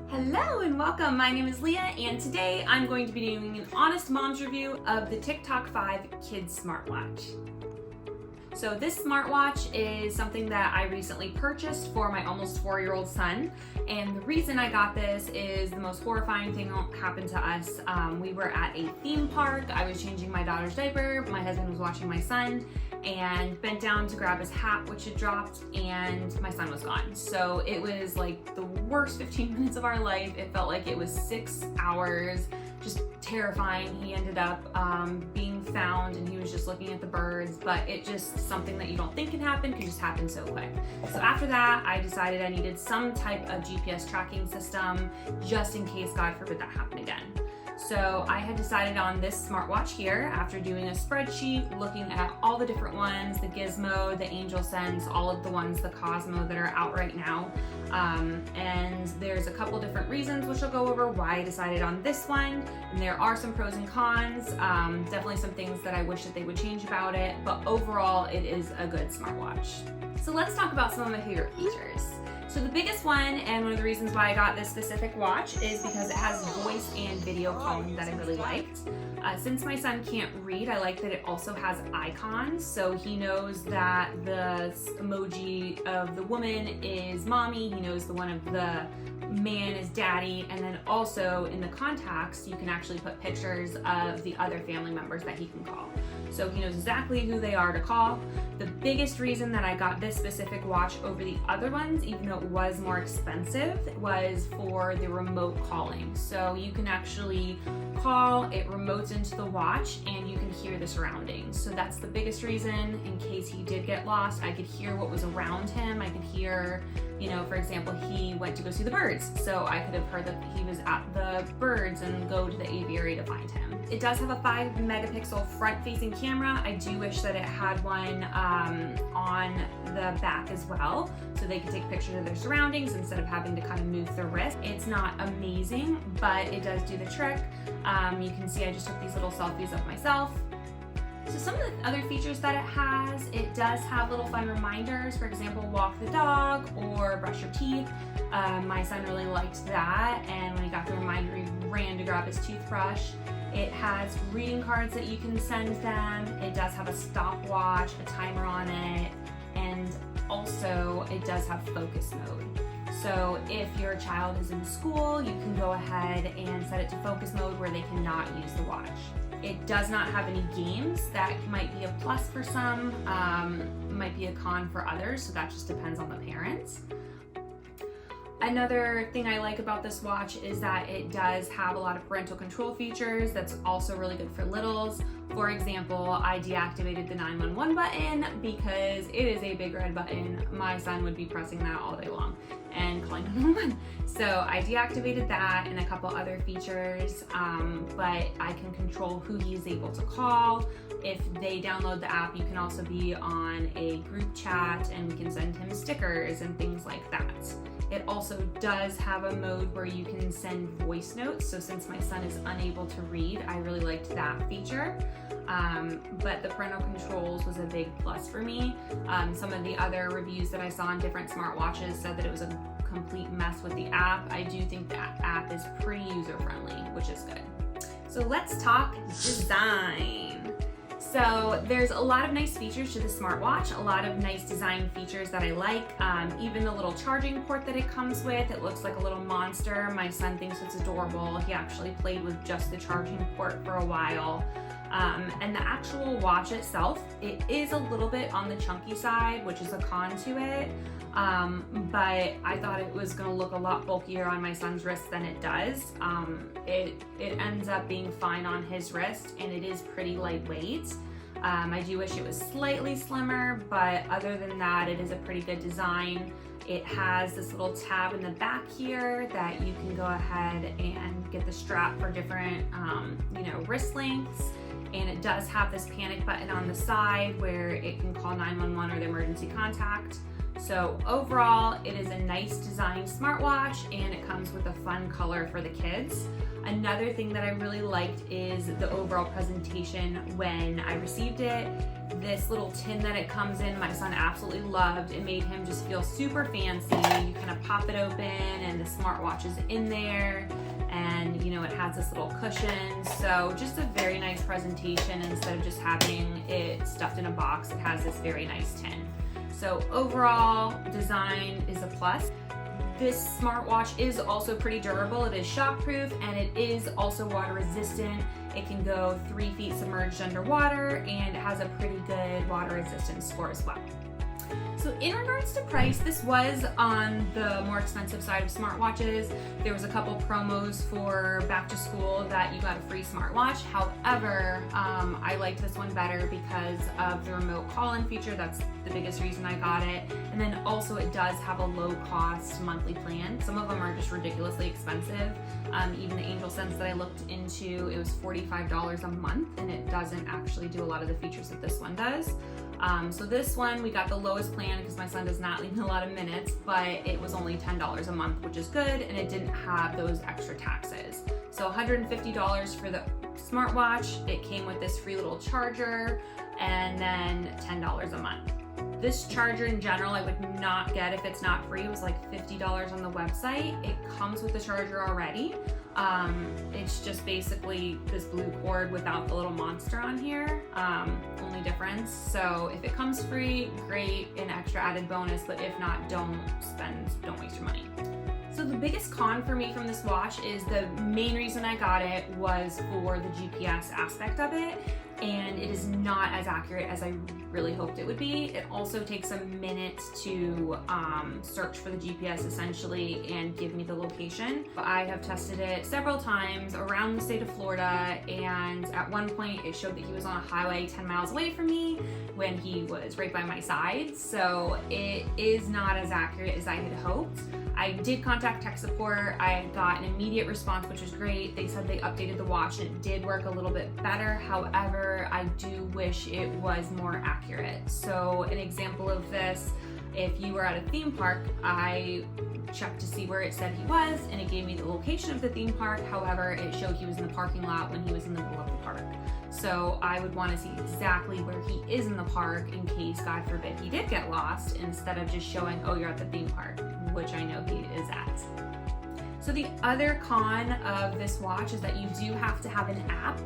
Hello and welcome. My name is Leah and today I'm going to be doing an honest mom's review of the TickTalk 5 Kids Smartwatch. So this smartwatch is something that I recently purchased for my almost 4-year-old son, and the reason I got this is the most horrifying thing that happened to us. We were at a theme park. I was changing my daughter's diaper, my husband was watching my son, and bent down to grab his hat, which had dropped, and my son was gone. So it was like the worst 15 minutes of our life. It felt like it was 6 hours, just terrifying. He ended up being found and he was just looking at the birds, but it just something that you don't think can just happen so quick. So after that, I decided I needed some type of GPS tracking system just in case, God forbid, that happened again. So I had decided on this smartwatch here after doing a spreadsheet, looking at all the different ones, the Gizmo, the Angel Sense, all of the ones, the Cosmo that are out right now. And there's a couple different reasons which I'll go over why I decided on this one. And there are some pros and cons, definitely some things that I wish that they would change about it, but overall it is a good smartwatch. So let's talk about some of my favorite features. So the biggest one, and one of the reasons why I got this specific watch, is because it has voice and video calling that I really liked. Since my son can't read, I like that it also has icons, so he knows that the emoji of the woman is mommy, he knows the one of the man is daddy, and then also in the contacts you can actually put pictures of the other family members that he can call. So he knows exactly who they are to call. The biggest reason that I got this specific watch over the other ones, even though it was more expensive, was for the remote calling. So you can actually call, it remotes into the watch, and you can hear the surroundings. So that's the biggest reason. In case he did get lost, I could hear what was around him. I could hear, you know, for example, he went to go see the birds, so I could have heard that he was at the birds and go to the aviary to find him. It does have a 5 megapixel front-facing camera. I do wish that it had one on the back as well, so they could take pictures of their surroundings instead of having to kind of move their wrist. It's not amazing, but it does do the trick. You can see I just took these little selfies of myself. So some of the other features that it does have little fun reminders, for example, walk the dog or brush your teeth. My son really liked that, and when he got the reminder, he ran to grab his toothbrush. It has reading cards that you can send them. It does have a stopwatch, a timer on it, and also it does have focus mode. So if your child is in school, you can go ahead and set it to focus mode where they cannot use the watch. It does not have any games. That might be a plus for some, might be a con for others, so that just depends on the parents. Another thing I like about this watch is that it does have a lot of parental control features that's also really good for littles. For example, I deactivated the 911 button because it is a big red button. My son would be pressing that all day long and calling 911. So I deactivated that and a couple other features, but I can control who he is able to call. If they download the app, you can also be on a group chat and we can send him stickers and things like that. It also does have a mode where you can send voice notes. So since my son is unable to read, I really liked that feature. But the parental controls was a big plus for me. Some of the other reviews that I saw on different smartwatches said that it was a complete mess with the app. I do think that app is pretty user-friendly, which is good. So let's talk design. So there's a lot of nice features to the smartwatch, a lot of nice design features that I like. Even the little charging port that it comes with, it looks like a little monster. My son thinks it's adorable. He actually played with just the charging port for a while. And the actual watch itself, it is a little bit on the chunky side, which is a con to it. But I thought it was going to look a lot bulkier on my son's wrist than it does. It ends up being fine on his wrist, and it is pretty lightweight. I do wish it was slightly slimmer, but other than that, it is a pretty good design. It has this little tab in the back here that you can go ahead and get the strap for different, wrist lengths. And it does have this panic button on the side where it can call 911 or the emergency contact. So overall, it is a nice design smartwatch, and it comes with a fun color for the kids. Another thing that I really liked is the overall presentation when I received it. This little tin that it comes in, my son absolutely loved. It made him just feel super fancy. You kind of pop it open and the smartwatch is in there, and you know, it has this little cushion. So just a very nice presentation. Instead of just having it stuffed in a box, it has this very nice tin. So overall design is a plus. This smartwatch is also pretty durable. It is shockproof and it is also water resistant. It can go 3 feet submerged underwater, and it has a pretty good water resistance score as well. So in regards to price, this was on the more expensive side of smartwatches. There was a couple promos for back to school that you got a free smartwatch. However, I liked this one better because of the remote call-in feature. That's the biggest reason I got it. And then also it does have a low cost monthly plan. Some of them are just ridiculously expensive. Even the Angel Sense that I looked into, it was $45 a month, and it doesn't actually do a lot of the features that this one does. So this one, we got the lowest plan because my son does not leave a lot of minutes, but it was only $10 a month, which is good, and it didn't have those extra taxes. So $150 for the smartwatch. It came with this free little charger, and then $10 a month. This charger in general I would not get if it's not free. It was like $50 on the website. It comes with the charger already. It's just basically this blue cord without the little monster on here, only difference. So if it comes free, great, an extra added bonus, but if not, don't waste your money. So the biggest con for me from this watch is the main reason I got it was for the GPS aspect of it, and it is not as accurate as I really hoped it would be. It also takes a minute to search for the GPS essentially and give me the location. I have tested it several times around the state of Florida, and at one point it showed that he was on a highway 10 miles away from me when he was right by my side. So it is not as accurate as I had hoped. I did contact tech support. I got an immediate response, which was great. They said they updated the watch and it did work a little bit better. However, I do wish it was more accurate. So an example of this, if you were at a theme park, I checked to see where it said he was, and it gave me the location of the theme park. However, it showed he was in the parking lot when he was in the middle of the park. So I would want to see exactly where he is in the park in case, God forbid, he did get lost, instead of just showing, oh, you're at the theme park, which I know he is at. So the other con of this watch is that you do have to have an app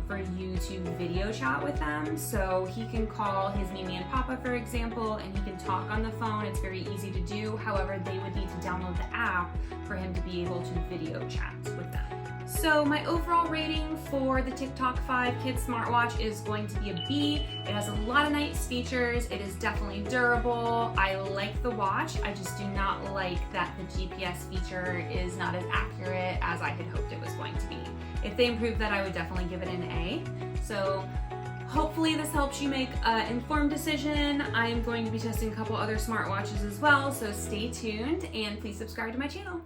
for you to video chat with them. So he can call his Mimi and Papa, for example, and he can talk on the phone. It's very easy to do. However, they would need to download the app for him to be able to video chat with them. So my overall rating for the TickTalk 5 Kids Smartwatch is going to be a B. It has a lot of nice features. It is definitely durable. I like the watch. I just do not like that the GPS feature is not as accurate as I had hoped it was going to be. If they improve that, I would definitely give it an A. So hopefully this helps you make an informed decision. I am going to be testing a couple other smartwatches as well, so stay tuned and please subscribe to my channel.